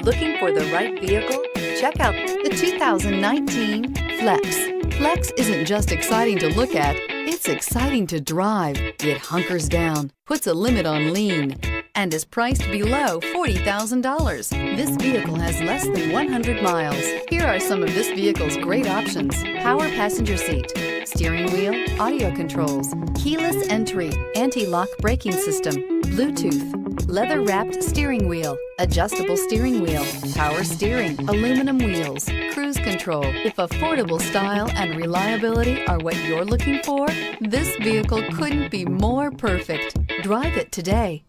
Looking for the right vehicle? Check out the 2019 Flex. Flex isn't just exciting to look at, it's exciting to drive. It hunkers down, puts a limit on lean, and is priced below $40,000. This vehicle has less than 100 miles. Here are some of this vehicle's great options: power passenger seat, steering wheel audio controls, keyless entry, anti-lock braking system, Bluetooth, leather-wrapped steering wheel, adjustable steering wheel, power steering, aluminum wheels, cruise control. If affordable style and reliability are what you're looking for, this vehicle couldn't be more perfect. Drive it today.